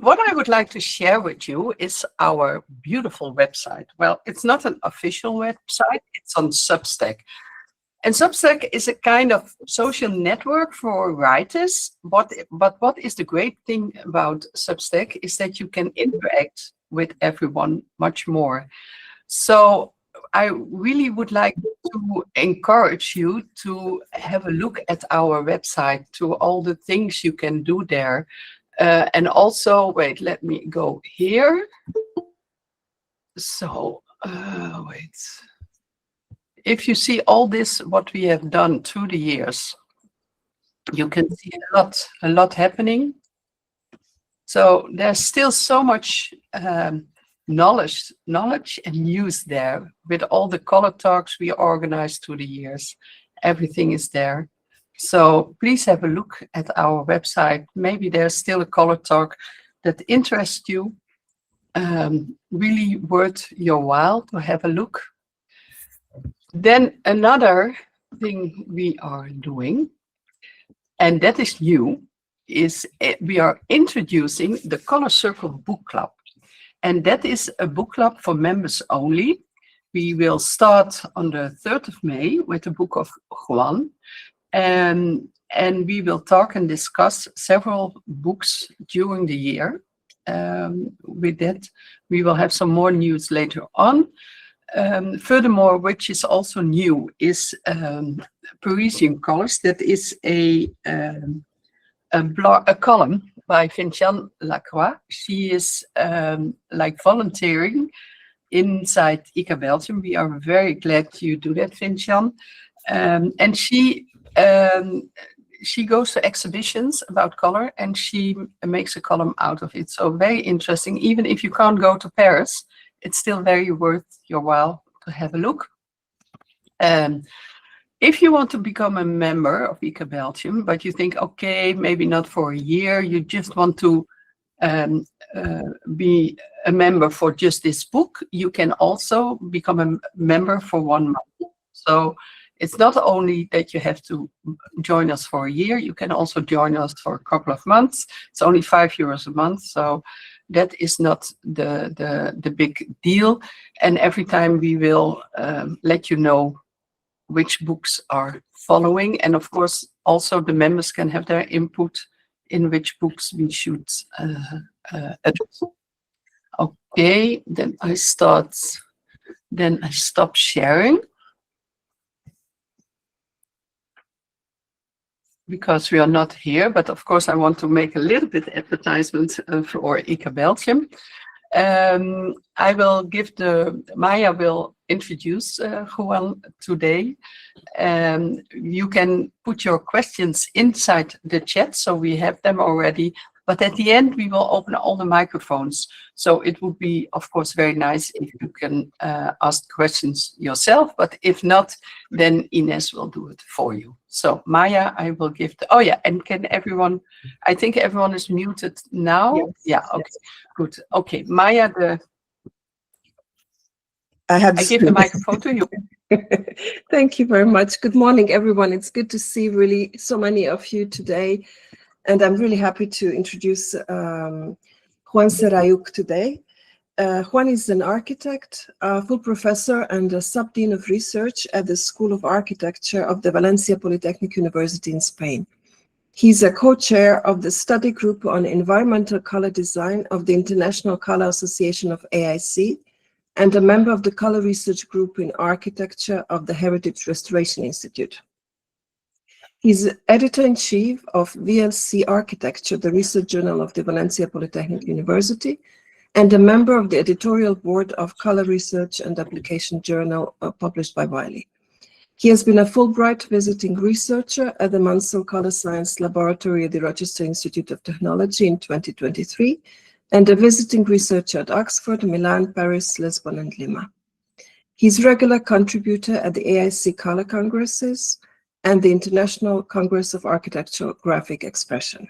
what I would like to share with you is our beautiful website. Well, it's not an official website, it's on Substack. And Substack is a kind of social network for writers. But what is the great thing about Substack is that you can interact with everyone much more. So I really would like to encourage you to have a look at our website, to all the things you can do there. And also, wait, let me go here. So, wait. If you see all this, what we have done through the years, you can see a lot happening. So there's still so much knowledge and news there with all the color talks we organized through the years. Everything is there. So please have a look at our website. Maybe there's still a color talk that interests you. Really worth your while to have a look. Then another thing we are doing, and that is new, is we are introducing the Color Circle Book Club. And that is a book club for members only. We will start on the 3rd of May with the book of Juan. And we will talk and discuss several books during the year. With that, we will have some more news later on. Furthermore, which is also new, is Parisian Colors. That is a column by Vinciane Lacroix. She is like volunteering inside ICA Belgium. We are very glad you do that, Vinciane. And she goes to exhibitions about color and she makes a column out of it. So very interesting. Even if you can't go to Paris, it's still very worth your while to have a look. If you want to become a member of ICA Belgium, but you think, okay, maybe not for a year, you just want to be a member for just this book, you can also become a member for 1 month. So it's not only that you have to join us for a year, you can also join us for a couple of months. It's only €5 a month, so that is not the big deal. And every time we will let you know which books are following. And of course, also the members can have their input in which books we should address. Okay, then I stop sharing. Because we are not here, but of course I want to make a little bit advertisement for ICA Belgium. I will give Maya will introduce Juan today. You can put your questions inside the chat, so we have them already. But at the end, we will open all the microphones. So it would be, of course, very nice if you can ask questions yourself. But if not, then Ines will do it for you. So Maya, I will give oh yeah, and can everyone, I think everyone is muted now. Yes. Yeah, okay, yes. Good. Okay, Maya, I give the microphone to you. Thank you very much. Good morning, everyone. It's good to see really so many of you today. And I'm really happy to introduce Juan Serra Lluch today. Juan is an architect, a full professor and a sub-dean of research at the School of Architecture of the Valencia Politècnica University in Spain. He's a co-chair of the study group on environmental color design of the International Color Association of AIC and a member of the color research group in architecture of the Heritage Restoration Institute. He's editor-in-chief of VLC Architecture, the research journal of the Valencia Politècnica University, and a member of the editorial board of Color Research and Application Journal published by Wiley. He has been a Fulbright visiting researcher at the Mansell Color Science Laboratory at the Rochester Institute of Technology in 2023, and a visiting researcher at Oxford, Milan, Paris, Lisbon, and Lima. He's regular contributor at the AIC Color Congresses and the International Congress of Architectural Graphic Expression.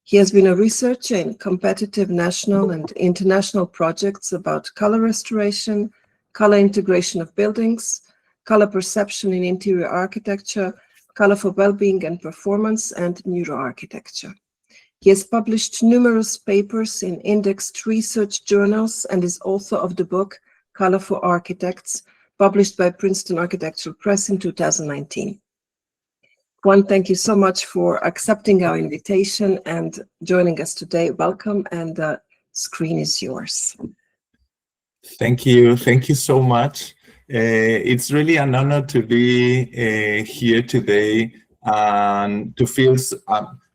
He has been a researcher in competitive national and international projects about color restoration, color integration of buildings, color perception in interior architecture, color for well-being and performance, and neuroarchitecture. He has published numerous papers in indexed research journals and is author of the book Color for Architects, published by Princeton Architectural Press in 2019. Juan, thank you so much for accepting our invitation and joining us today. Welcome, and the screen is yours. Thank you so much. It's really an honor to be here today and to feel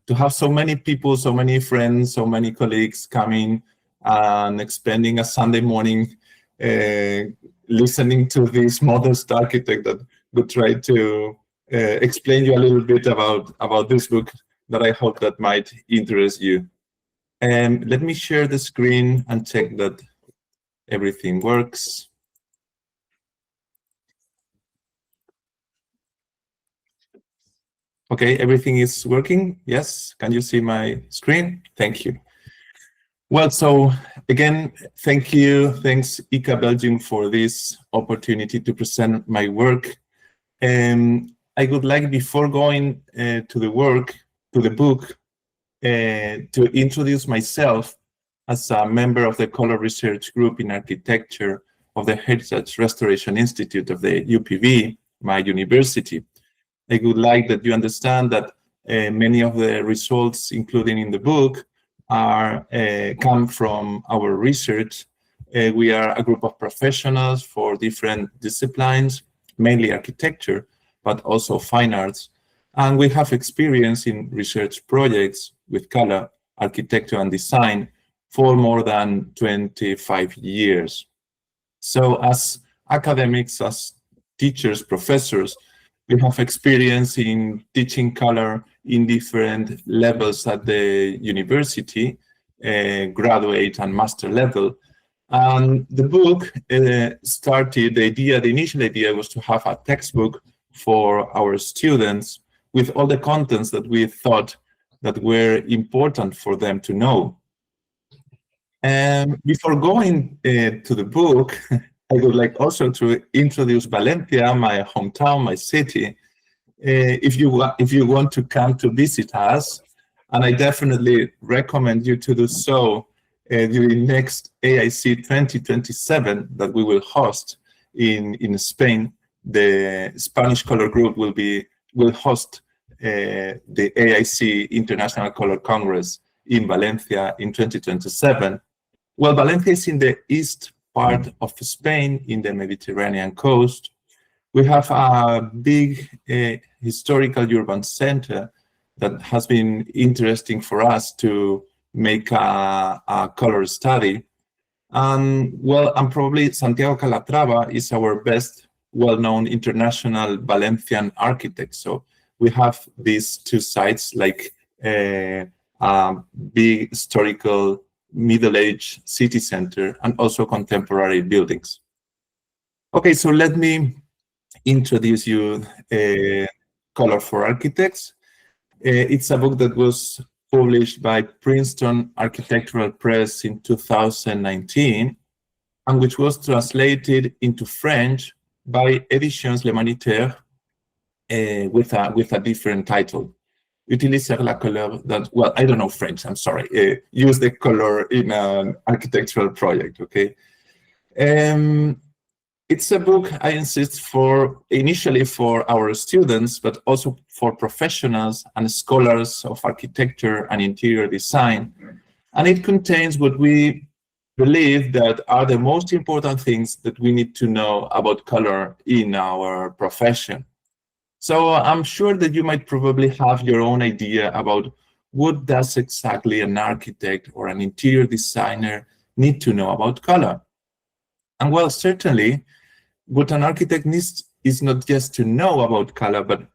to have so many people, so many friends, so many colleagues coming and spending a Sunday morning listening to this modest architect that would try to explain you a little bit about this book that I hope that might interest you. Let me share the screen and check that everything works. Okay, everything is working. Yes, can you see my screen? Thank you. Well, so again, thanks ICA Belgium for this opportunity to present my work. I would like, before going to the book, to introduce myself as a member of the Color Research Group in Architecture of the Heritage Restoration Institute of the UPV, my university. I would like that you understand that many of the results, including in the book, come from our research. We are a group of professionals for different disciplines, mainly architecture, but also fine arts. And we have experience in research projects with color, architecture, and design for more than 25 years. So as academics, as teachers, professors, we have experience in teaching color in different levels at the university, graduate and master level. And the book started, the initial idea was to have a textbook for our students with all the contents that we thought that were important for them to know. And before going to the book, I would like also to introduce Valencia, my hometown, my city. If you want to come to visit us, and I definitely recommend you to do so during next AIC 2027 that we will host in Spain. The Spanish Color Group will host the AIC International Color Congress in Valencia in 2027. Well, Valencia is in the east part of Spain, in the Mediterranean coast. We have a big historical urban center that has been interesting for us to make a color study. And probably Santiago Calatrava is our best well-known international Valencian architect. So we have these two sites, like a big historical middle-age city center and also contemporary buildings. Okay, so let me introduce you Color for Architects. It's a book that was published by Princeton Architectural Press in 2019 and which was translated into French by Editions L'Humanitaire with a different title. Utiliser la couleur that, well, I don't know French, I'm sorry. Use the color in an architectural project, okay? It's a book, I insist, initially for our students, but also for professionals and scholars of architecture and interior design. And it contains what we believe that are the most important things that we need to know about color in our profession. So I'm sure that you might probably have your own idea about what does exactly an architect or an interior designer need to know about color. And well, certainly, what an architect needs is not just to know about color, but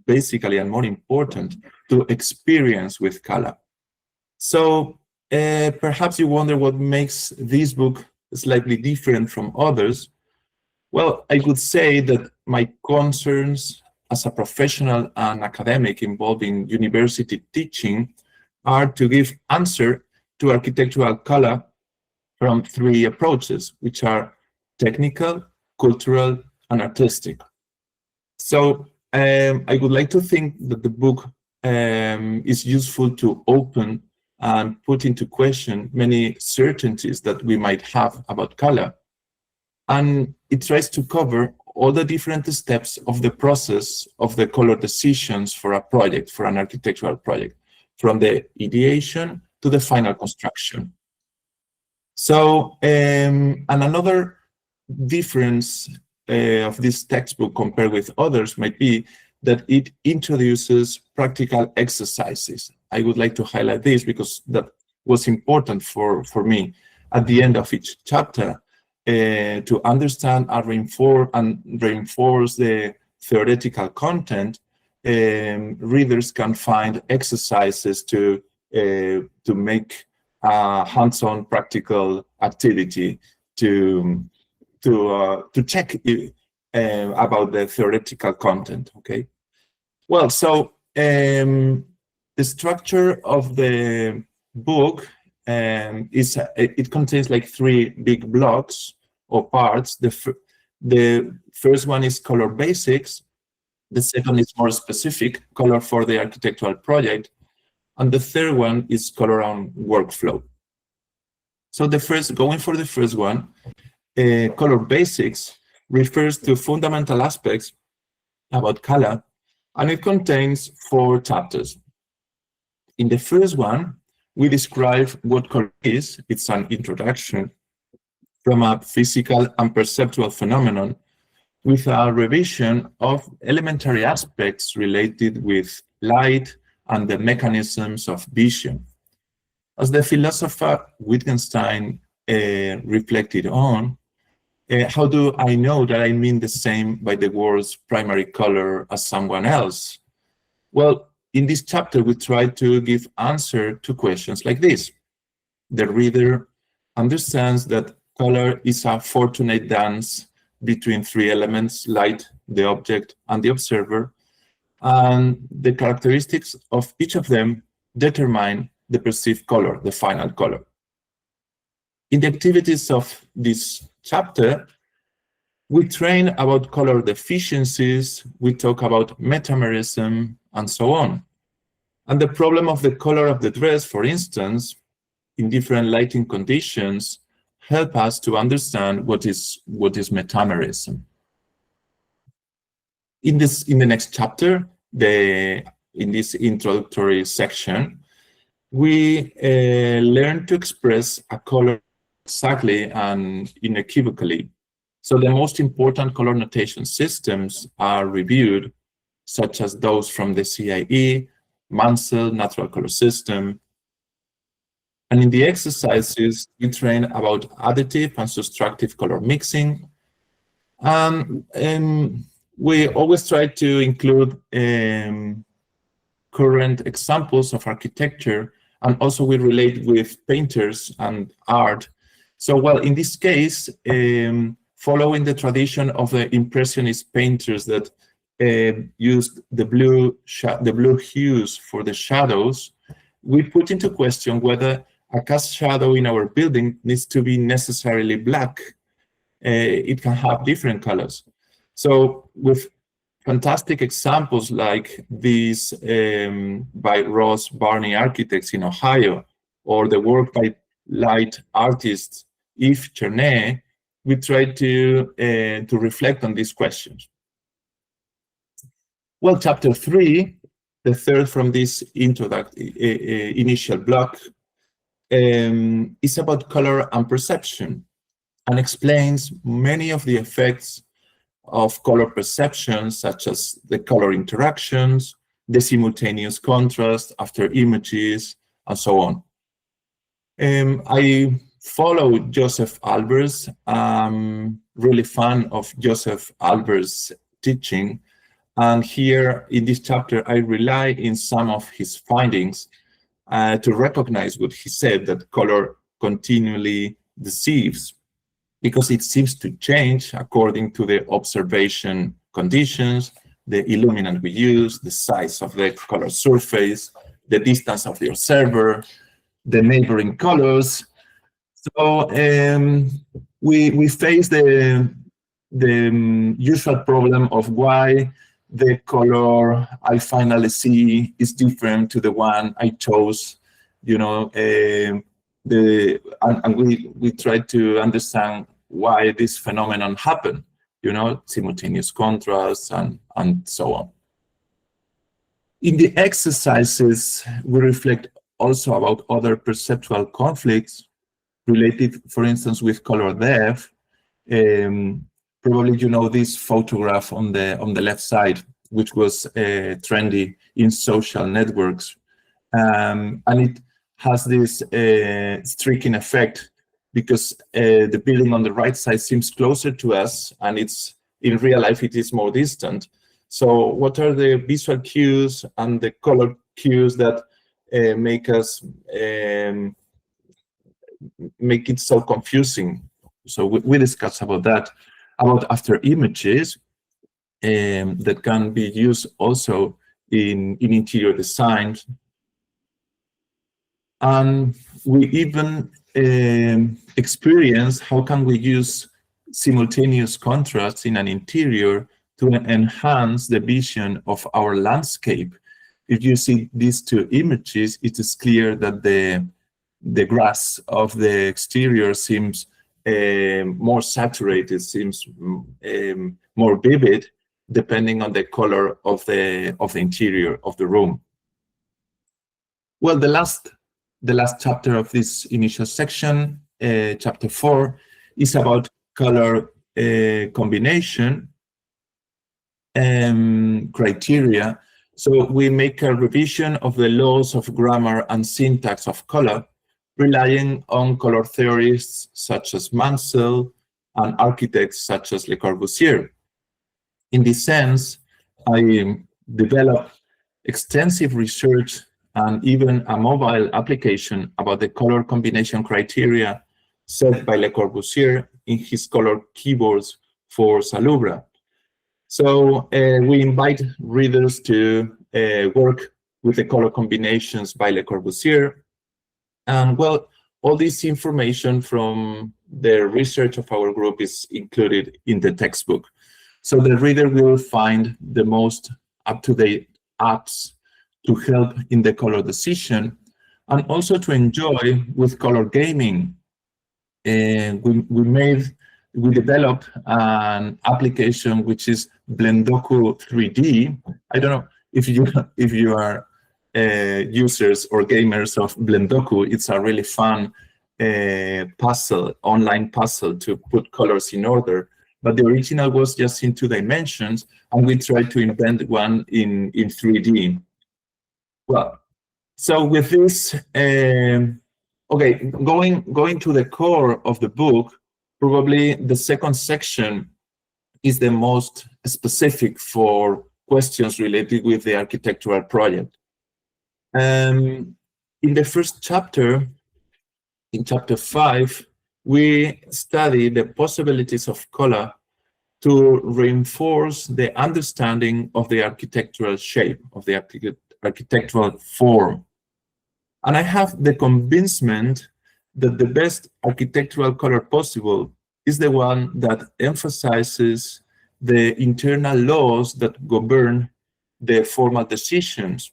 basically, and more important, to experience with color. So perhaps you wonder what makes this book slightly different from others. Well, I would say that my concerns as a professional and academic involved in university teaching are to give answer to architectural color from three approaches, which are technical, cultural, and artistic. So I would like to think that the book is useful to open and put into question many certainties that we might have about color. And it tries to cover all the different steps of the process of the color decisions for a project, for an architectural project, from the ideation to the final construction. So, and another difference of this textbook compared with others might be that it introduces practical exercises. I would like to highlight this because that was important for me at the end of each chapter to understand and reinforce the theoretical content. Readers can find exercises to make a hands-on practical activity to check about the theoretical content. Okay. Well, so the structure of the book it contains like 3 big blocks or parts. The first one is color basics. The second is more specific, color for the architectural project. And the third one is color on workflow. So going for the first one, color basics refers to fundamental aspects about color, and it contains 4 chapters. In the first one, we describe what color is. It's an introduction from a physical and perceptual phenomenon with a revision of elementary aspects related with light and the mechanisms of vision. As the philosopher Wittgenstein reflected on, how do I know that I mean the same by the words primary color as someone else? Well, in this chapter, we try to give answer to questions like this. The reader understands that color is a fortunate dance between 3 elements, light, the object, and the observer, and the characteristics of each of them determine the perceived color, the final color. In the activities of this chapter, we train about color deficiencies, we talk about metamerism, and so on. And the problem of the color of the dress, for instance, in different lighting conditions, help us to understand what is metamerism. In the next chapter, in this introductory section, we learn to express a color exactly and unequivocally. So the most important color notation systems are reviewed, such as those from the CIE, Mansell Natural Color System. And in the exercises, we train about additive and subtractive color mixing. We always try to include current examples of architecture, and also we relate with painters and art. So, well, in this case, following the tradition of the Impressionist painters that used the blue hues for the shadows, we put into question whether a cast shadow in our building needs to be necessarily black. It can have different colors. So with fantastic examples like these by Ross Barney architects in Ohio, or the work by light artist Yves Cherney, we try to reflect on these questions. Well, chapter 3, the third from this initial block, is about color and perception, and explains many of the effects of color perception, such as the color interactions, the simultaneous contrast after images, and so on. I follow Joseph Albers. I'm really fan of Joseph Albers' teaching. And here in this chapter, I rely in some of his findings to recognize what he said, that color continually deceives, because it seems to change according to the observation conditions, the illuminant we use, the size of the color surface, the distance of the observer, the neighboring colors. So we face the usual problem of why the color I finally see is different to the one I chose you know, and we tried to understand why this phenomenon happened, you know, simultaneous contrast and so on. In the exercises, we reflect also about other perceptual conflicts related, for instance, with color depth. Probably you know this photograph on the left side, which was trendy in social networks, and it has this streaking effect because the building on the right side seems closer to us, and it's in real life it is more distant. So what are the visual cues and the color cues that make us make it so confusing? So we discussed about that, about after images that can be used also in interior design. And we even experience how can we use simultaneous contrasts in an interior to enhance the vision of our landscape. If you see these two images, it is clear that the grass of the exterior seems more saturated, seems more vivid, depending on the color of the interior of the room. Well, the last chapter of this initial section, chapter 4, is about color combination criteria. So we make a revision of the laws of grammar and syntax of color, relying on color theorists such as Mansell and architects such as Le Corbusier. In this sense, I developed extensive research and even a mobile application about the color combination criteria set by Le Corbusier in his color keyboards for Salubra. So we invite readers to work with the color combinations by Le Corbusier. And well, all this information from the research of our group is included in the textbook. So the reader will find the most up-to-date apps to help in the color decision and also to enjoy with color gaming. We developed an application which is Blendoku 3D. I don't know if you are users or gamers of Blendoku. It's a really fun online puzzle to put colors in order. But the original was just in 2 dimensions, and we tried to invent one in 3D. Well, so with this, okay, going to the core of the book, probably the second section is the most specific for questions related with the architectural project. In the first chapter, in chapter 5, we study the possibilities of color to reinforce the understanding of the architectural shape, of the architectural form. And I have the convincement that the best architectural color possible is the one that emphasizes the internal laws that govern the formal decisions,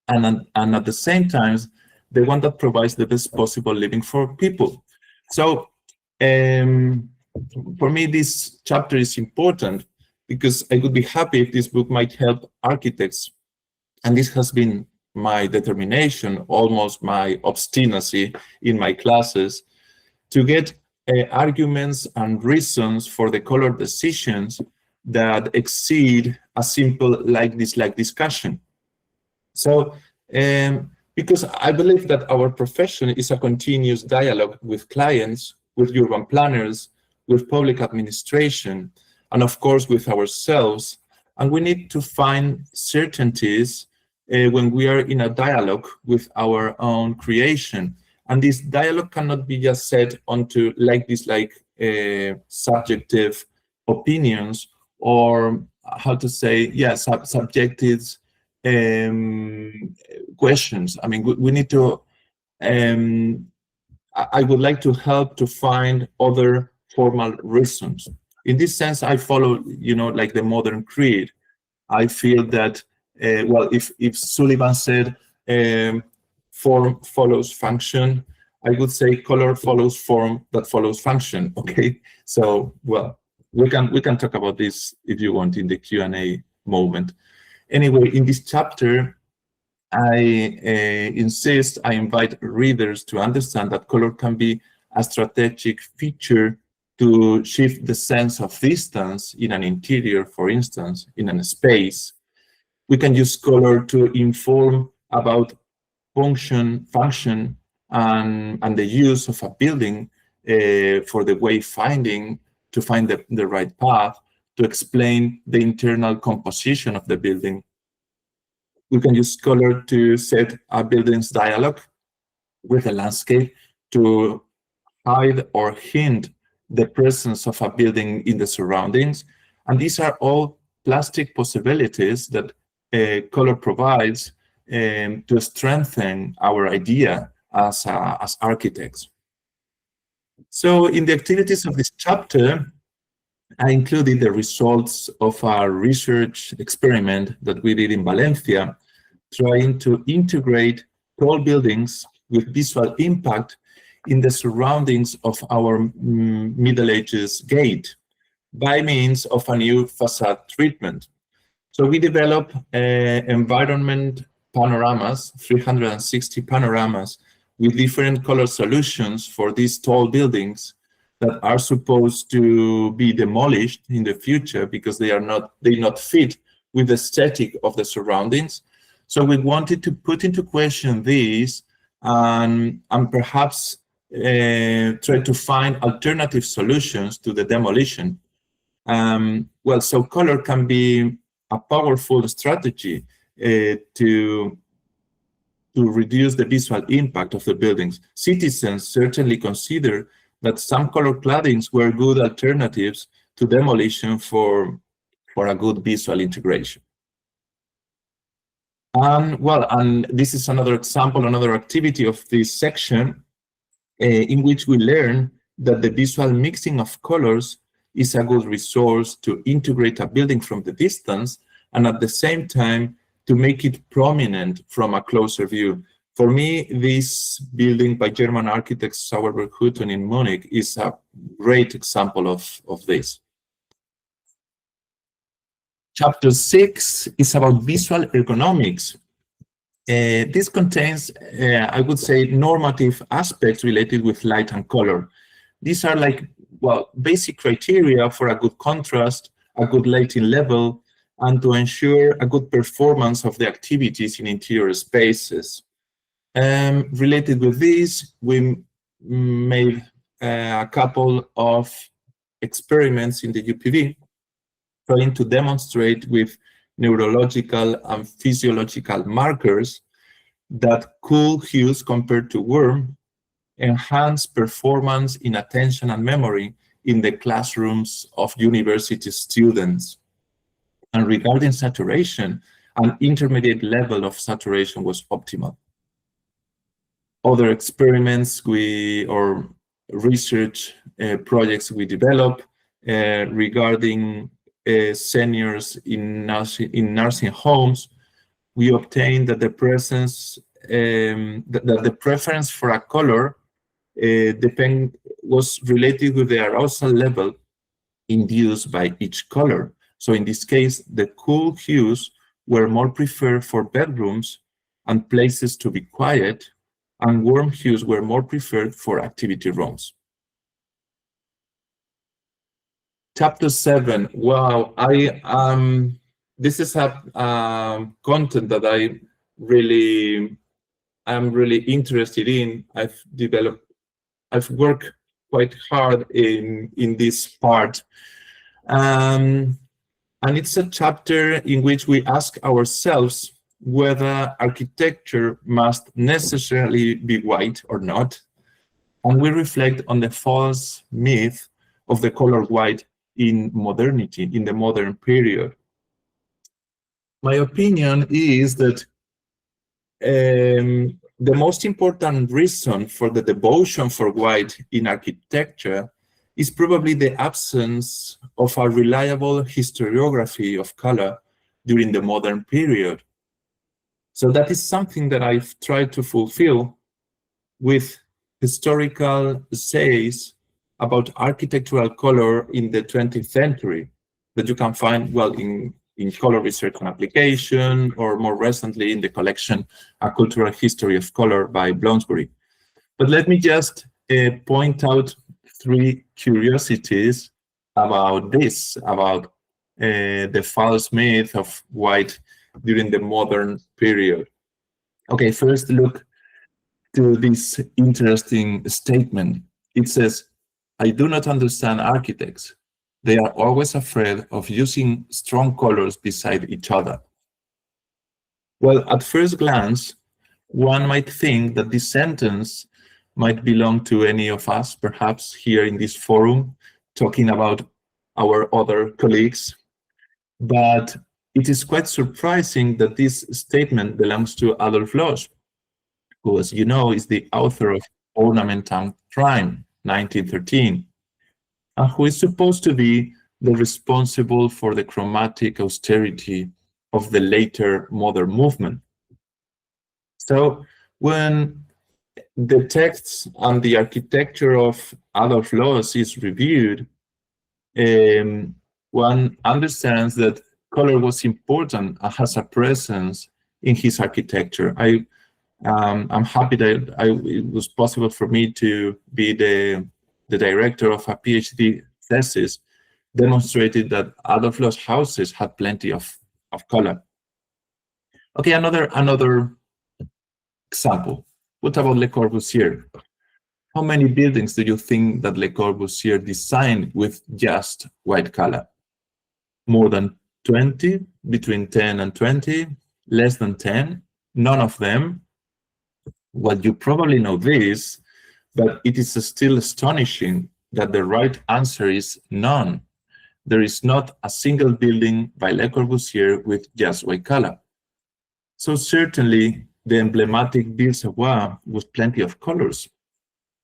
and at the same time, the one that provides the best possible living for people. So for me, this chapter is important because I would be happy if this book might help architects. And this has been my determination, almost my obstinacy in my classes, to get arguments and reasons for the color decisions that exceed a simple like-dislike discussion. So, because I believe that our profession is a continuous dialogue with clients, with urban planners, with public administration, and of course with ourselves. And we need to find certainties when we are in a dialogue with our own creation. And this dialogue cannot be just set onto like-dislike subjective opinions, or how to say, subjective questions. I mean, we need to, I would like to help to find other formal reasons. In this sense, I follow, like the modern creed. I feel that, well, if Sullivan said, form follows function. I would say color follows form that follows function. Okay, so well, we can talk about this if you want in the Q&A moment. Anyway, in this chapter, I invite readers to understand that color can be a strategic feature to shift the sense of distance in an interior, for instance, in a space. We can use color to inform about function, and the use of a building for the wayfinding, to find the right path, to explain the internal composition of the building. We can use color to set a building's dialogue with a landscape, to hide or hint the presence of a building in the surroundings. And these are all plastic possibilities that color provides to strengthen our idea as architects. So in the activities of this chapter, I included the results of a research experiment that we did in Valencia, trying to integrate tall buildings with visual impact in the surroundings of our Middle Ages gate by means of a new facade treatment. So we developed environment panoramas, 360 panoramas, with different color solutions for these tall buildings that are supposed to be demolished in the future because they not fit with the aesthetic of the surroundings. So we wanted to put into question these and perhaps try to find alternative solutions to the demolition. Well, so color can be a powerful strategy to reduce the visual impact of the buildings. Citizens certainly consider that some color claddings were good alternatives to demolition for a good visual integration. And this is another example, another activity of this section in which we learn that the visual mixing of colors is a good resource to integrate a building from the distance and at the same time to make it prominent from a closer view. For me, this building by German architect Sauerberg-Hütten in Munich is a great example of this. Chapter 6 is about visual ergonomics. This contains, I would say, normative aspects related with light and color. These are like, well, basic criteria for a good contrast, a good lighting level, and to ensure a good performance of the activities in interior spaces. Related with this, we made a couple of experiments in the UPV, trying to demonstrate with neurological and physiological markers that cool hues compared to warm enhance performance in attention and memory in the classrooms of university students. And regarding saturation, an intermediate level of saturation was optimal. Other experiments or research projects we developed regarding seniors in nursing homes, we obtained that the preference for a color was related with the arousal level induced by each color. So in this case, the cool hues were more preferred for bedrooms and places to be quiet, and warm hues were more preferred for activity rooms. Chapter 7. Wow, this is a content that I'm really interested in. I've worked quite hard in this part. And it's a chapter in which we ask ourselves whether architecture must necessarily be white or not. And we reflect on the false myth of the color white in modernity, in the modern period. My opinion is that the most important reason for the devotion for white in architecture is probably the absence of a reliable historiography of color during the modern period. So that is something that I've tried to fulfill with historical essays about architectural color in the 20th century that you can find, well, in color research and application, or more recently in the collection A Cultural History of Color by Bloomsbury. But let me just point out 3 curiosities about this, about the false myth of white during the modern period. Okay, first look to this interesting statement. It says, "I do not understand architects. They are always afraid of using strong colors beside each other." Well, at first glance, one might think that this sentence might belong to any of us, perhaps here in this forum, talking about our other colleagues. But it is quite surprising that this statement belongs to Adolf Loos, who, as you know, is the author of Ornament and Crime, 1913, and who is supposed to be the responsible for the chromatic austerity of the later modern movement. So when the texts and the architecture of Adolf Loos is reviewed, one understands that color was important and has a presence in his architecture. I'm happy that it was possible for me to be the director of a PhD thesis demonstrated that Adolf Loos houses had plenty of color. Okay, another example. What about Le Corbusier? How many buildings do you think that Le Corbusier designed with just white color? More than 20, between 10 and 20, less than 10, none of them? Well, you probably know this, but it is still astonishing that the right answer is none. There is not a single building by Le Corbusier with just white color. So certainly the emblematic Ville Savoye was plenty of colors,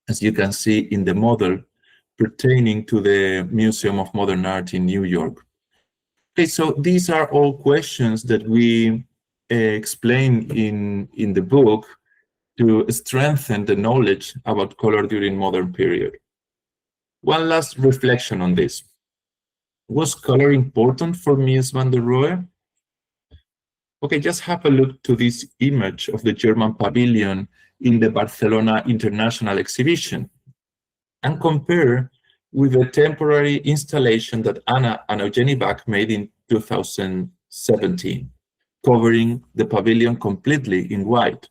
as you can see in the model pertaining to the Museum of Modern Art in New York. Okay, so these are all questions that we explain in the book to strengthen the knowledge about color during modern period. One last reflection on this. Was color important for Mies van der Rohe? Okay, just have a look to this image of the German pavilion in the Barcelona International Exhibition and compare with the temporary installation that Anna and Eugenie Bach made in 2017, covering the pavilion completely in white.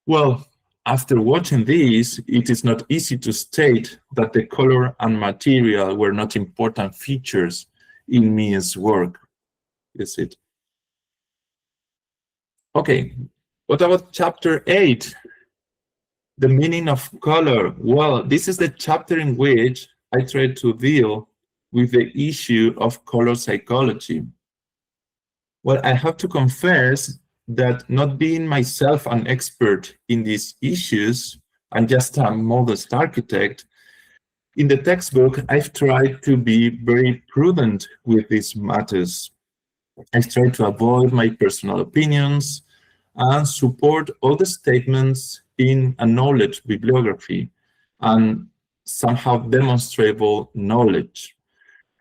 Well, after watching this, it is not easy to state that the color and material were not important features in Mies' work, is it? Okay, what about chapter 8? The meaning of color. Well, this is the chapter in which I try to deal with the issue of color psychology. Well, I have to confess that not being myself an expert in these issues and just a modest architect, in the textbook, I've tried to be very prudent with these matters. I've tried to avoid my personal opinions and support all the statements in a knowledge bibliography and somehow demonstrable knowledge.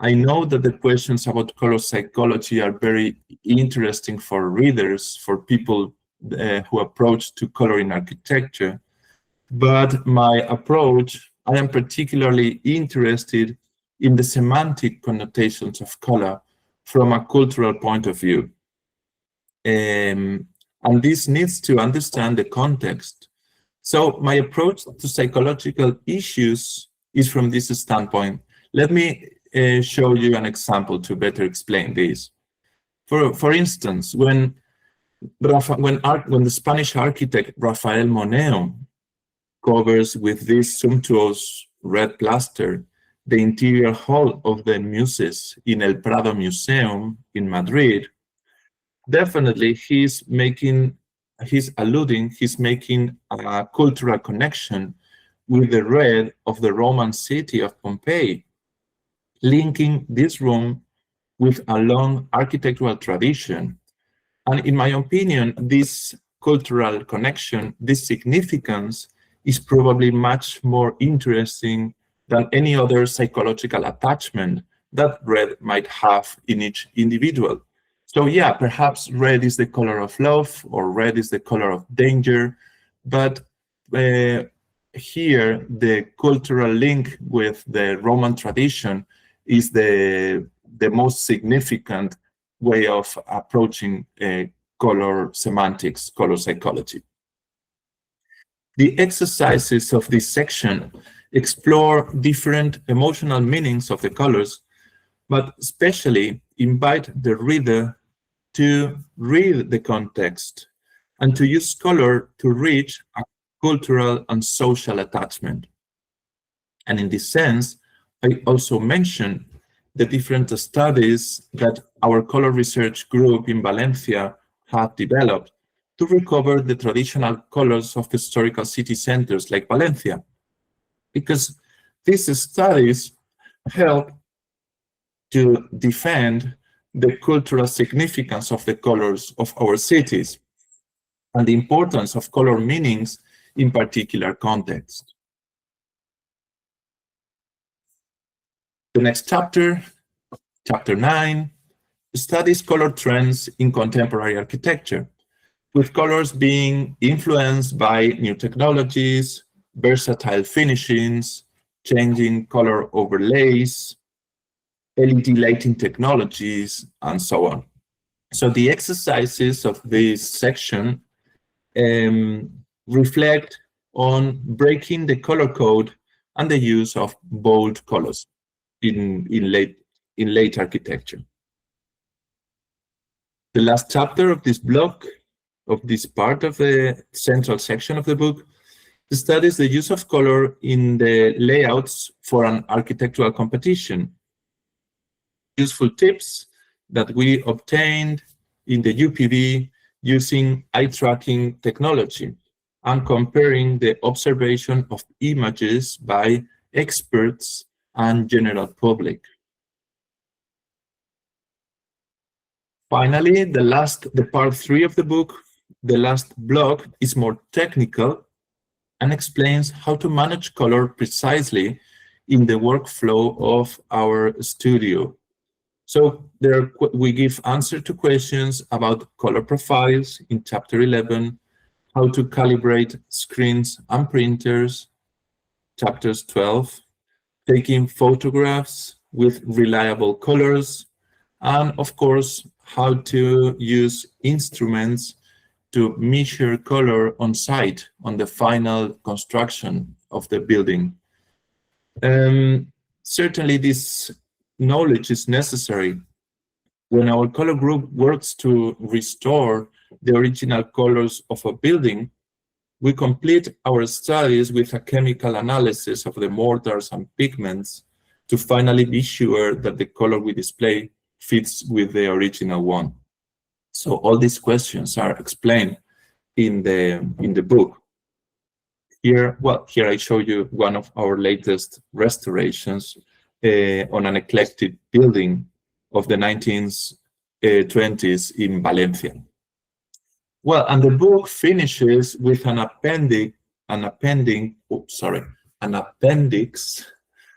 I know that the questions about color psychology are very interesting for readers, for people who approach to color in architecture, but my approach, I am particularly interested in the semantic connotations of color from a cultural point of view. And this needs to understand the context. So my approach to psychological issues is from this standpoint. Let me show you an example to better explain this. For instance, when the Spanish architect Rafael Moneo covers with this sumptuous red plaster the interior hall of the Muses in El Prado Museum in Madrid, definitely he's making a cultural connection with the red of the Roman city of Pompeii, linking this room with a long architectural tradition And in my opinion, this cultural connection, this significance, is probably much more interesting than any other psychological attachment that red might have in each individual. So yeah, perhaps red is the color of love, or red is the color of danger, but here the cultural link with the Roman tradition is the most significant way of approaching color semantics, color psychology. The exercises of this section explore different emotional meanings of the colors, but especially invite the reader to read the context and to use color to reach a cultural and social attachment. And in this sense, I also mentioned the different studies that our color research group in Valencia have developed to recover the traditional colors of historical city centers like Valencia, because these studies help to defend the cultural significance of the colors of our cities and the importance of color meanings in particular contexts. The next chapter, chapter 9, studies color trends in contemporary architecture, with colors being influenced by new technologies, versatile finishings, changing color overlays, LED lighting technologies, and so on. So the exercises of this section reflect on breaking the color code and the use of bold colors in late architecture. The last chapter of this block, of this part of the central section of the book, studies the use of color in the layouts for an architectural competition. Useful tips that we obtained in the UPV using eye tracking technology and comparing the observation of images by experts and general public. Finally, the part 3 of the book, the last block, is more technical and explains how to manage color precisely in the workflow of our studio. So there we give answer to questions about color profiles in chapter 11, how to calibrate screens and printers, chapters 12, taking photographs with reliable colors, and of course, how to use instruments to measure color on site on the final construction of the building. Certainly this knowledge is necessary when our color group works to restore the original colors of a building. We complete our studies with a chemical analysis of the mortars and pigments to finally be sure that the color we display fits with the original one. So all these questions are explained in the book. Here I show you one of our latest restorations on an eclectic building of the 1920s in Valencia. Well, and the book finishes with an appendix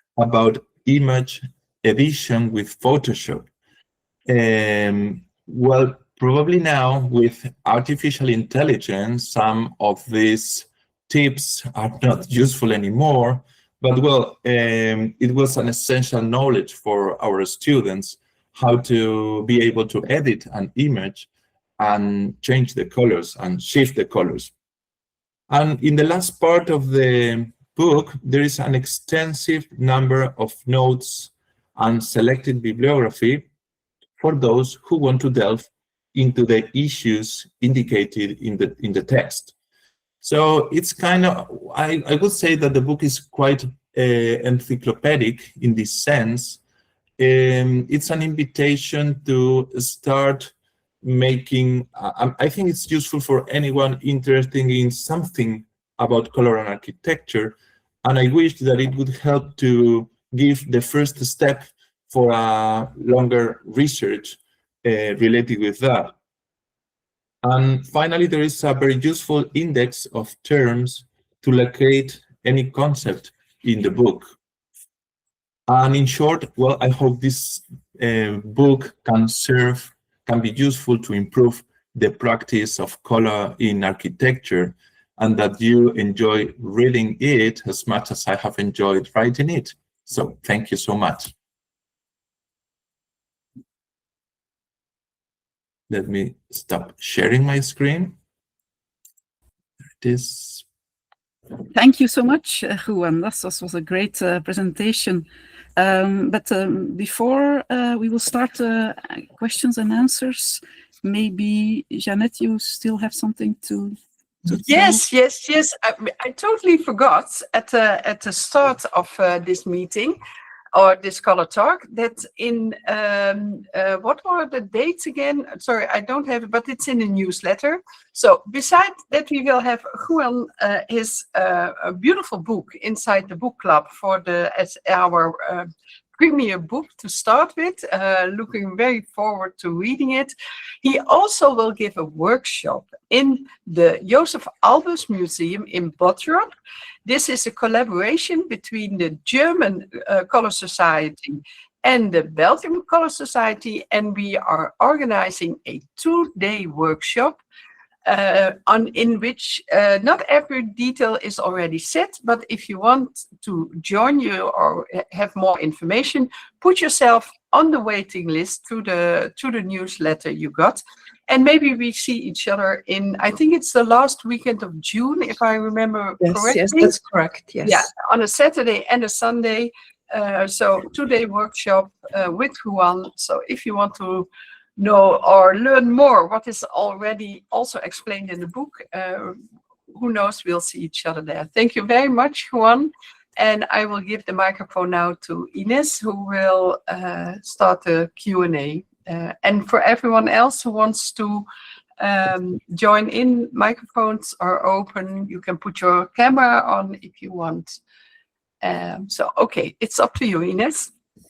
about image edition with Photoshop. Well, probably now with artificial intelligence, some of these tips are not useful anymore, but well, it was an essential knowledge for our students how to be able to edit an image and change the colors and shift the colors. And in the last part of the book, there is an extensive number of notes and selected bibliography for those who want to delve into the issues indicated in the text. So it's kind of, I would say that the book is quite encyclopedic in this sense. It's an invitation to start making, I think it's useful for anyone interested in something about color and architecture, and I wish that it would help to give the first step for a longer research related with that. And finally, there is a very useful index of terms to locate any concept in the book. And in short, well, I hope this book can be useful to improve the practice of color in architecture, and that you enjoy reading it as much as I have enjoyed writing it. So thank you so much. Let me stop sharing my screen. There it is. Thank you so much, Juan. That was a great presentation. But before we will start questions and answers, maybe Jeannette, you still have something to Yes. I totally forgot at the start of this meeting or this color talk that in what were the dates again? Sorry, I don't have it, but it's in the newsletter. So besides that, we will have Juan his a beautiful book inside the book club for as our premier book to start with. Looking very forward to reading it. He also will give a workshop in the Joseph Albers Museum in Bottrop. This is a collaboration between the German Color Society and the Belgian Color Society, and we are organizing a 2-day workshop in which not every detail is already set, but if you want to join you or have more information, put yourself on the waiting list through the newsletter you got. And maybe we see each other in, I think it's the last weekend of June, if I remember correctly. Yes, that's correct. Yes. Yeah, on a Saturday and a Sunday. So 2-day workshop with Juan. So if you want to know or learn more what is already also explained in the book, who knows, we'll see each other there. Thank you very much, Juan. And I will give the microphone now to Ines, who will start the Q&A. And for everyone else who wants to join in, microphones are open. You can put your camera on if you want. So, okay, it's up to you, Ines.